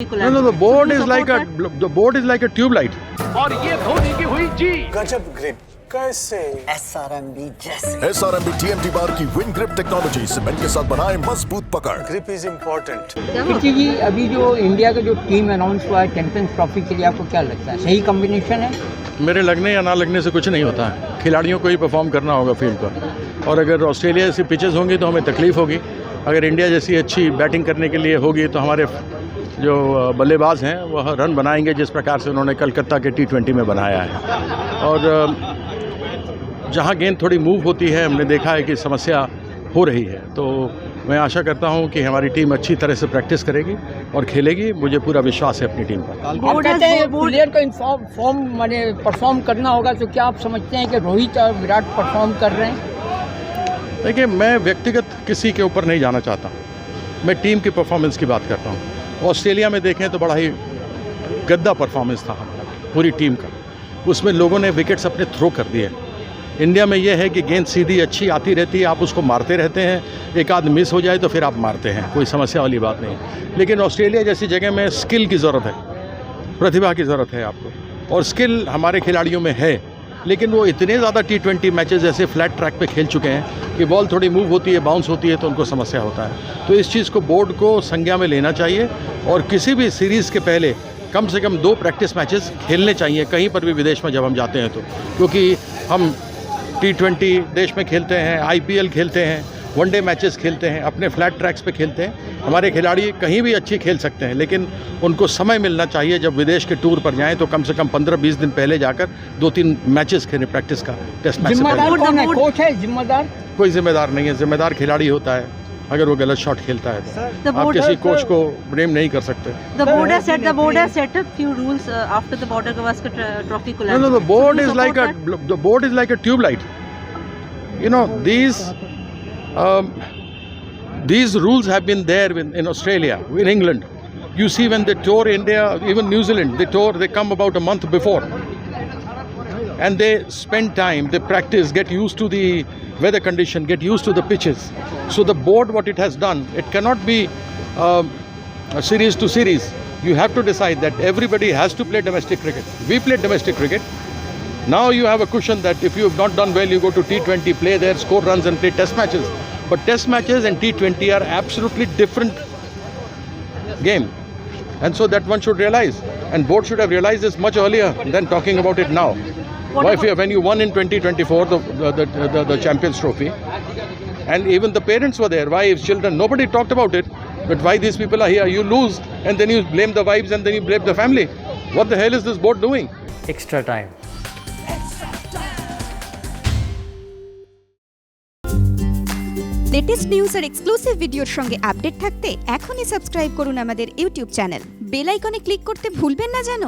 No, the board is like a tube light. और ये धोनी की हुई जी। गजब ग्रिप कैसे SRMB जैसे SRMB TMT बार की विन ग्रिप टेक्नोलॉजी सीमेंट के साथ बनाए मजबूत पकड़। Grip is important. Kirti ji, अभी जो इंडिया का जो टीम अनाउंस हुआ है चैंपियंस ट्रॉफी के लिए, आपको क्या लगता है सही कॉम्बिनेशन है? मेरे लगने या ना लगने से कुछ नहीं होता है, खिलाड़ियों को ही परफॉर्म करना होगा फील्ड पर। और अगर ऑस्ट्रेलिया जैसी पिचेस होंगी तो हमें तकलीफ होगी, अगर इंडिया जैसी अच्छी बैटिंग करने के लिए होगी तो हमारे जो बल्लेबाज हैं वह रन बनाएंगे जिस प्रकार से उन्होंने कलकत्ता के T20 में बनाया है। और जहां गेंद थोड़ी मूव होती है हमने देखा है कि समस्या हो रही है, तो मैं आशा करता हूं कि हमारी टीम अच्छी तरह से प्रैक्टिस करेगी और खेलेगी। मुझे पूरा विश्वास है अपनी टीम पर। आप कहते हैं प्लेयर को फॉर्म माने परफॉर्म करना होगा, तो क्या आप समझते हैं कि रोहित और विराट परफॉर्म कर रहे हैं? देखिए, मैं व्यक्तिगत किसी के ऊपर नहीं जाना चाहता, मैं टीम की परफॉर्मेंस की बात करता हूँ। ऑस्ट्रेलिया में देखें तो बड़ा ही गद्दा परफॉर्मेंस था हमारा पूरी टीम का, उसमें लोगों ने विकेट्स अपने थ्रो कर दिए। इंडिया में यह है कि गेंद सीधी अच्छी आती रहती है, आप उसको मारते रहते हैं, एक आध मिस हो जाए तो फिर आप मारते हैं, कोई समस्या वाली बात नहीं। लेकिन ऑस्ट्रेलिया जैसी जगह में स्किल की ज़रूरत है, प्रतिभा की ज़रूरत है आपको, और स्किल हमारे खिलाड़ियों में है। लेकिन वो इतने ज़्यादा T20 मैचेस ऐसे फ्लैट ट्रैक पे खेल चुके हैं कि बॉल थोड़ी मूव होती है, बाउंस होती है तो उनको समस्या होता है। तो इस चीज़ को बोर्ड को संज्ञा में लेना चाहिए और किसी भी सीरीज़ के पहले कम से कम 2 प्रैक्टिस मैचेस खेलने चाहिए कहीं पर भी विदेश में जब हम जाते हैं तो, क्योंकि हम T20 देश में खेलते हैं, IPL खेलते हैं, वनडे मैचेस खेलते हैं, अपने फ्लैट ट्रैक्स पे खेलते हैं। हमारे खिलाड़ी कहीं भी अच्छी खेल सकते हैं, लेकिन उनको समय मिलना चाहिए। जब विदेश के टूर पर जाएं तो कम से कम 15-20 दिन पहले जाकर 2-3 मैचेस खेलें प्रैक्टिस का, टेस्ट मैच। जिम्मेदार कौन है? कोच है जिम्मेदार? कोई जिम्मेदार नहीं है, जिम्मेदार खिलाड़ी होता है अगर वो गलत शॉट खेलता है तो। आप किसी कोच को ब्लेम नहीं कर सकते। The board has set up few rules after the Border Gavaskar Trophy collapse. No, the board is like a tube light. You know, these rules have been there in Australia, in England. You see, when they tour India, even New Zealand, they come about a month before. And they spend time, they practice, get used to the weather condition, get used to the pitches. So the board, what it has done, it cannot be a series to series. You have to decide that everybody has to play domestic cricket. We play domestic cricket. Now you have a cushion that if you have not done well, you go to T20, play there, score runs and play test matches. But test matches and T20 are absolutely different game. And so that one should realize. And board should have realized this much earlier than talking about it now. When you won in 2024 the Champions Trophy, and even the parents were there, wives, children, nobody talked about it. But why these people are here? You lose and then you blame the wives and then you blame the family. What the hell is this board doing? Extra time. Latest news আর exclusive ভিডিওর সঙ্গে update থাকতে এখনই subscribe করুন আমাদের YouTube channel. Bell আইকনে click করতে ভুলবেন না যেন।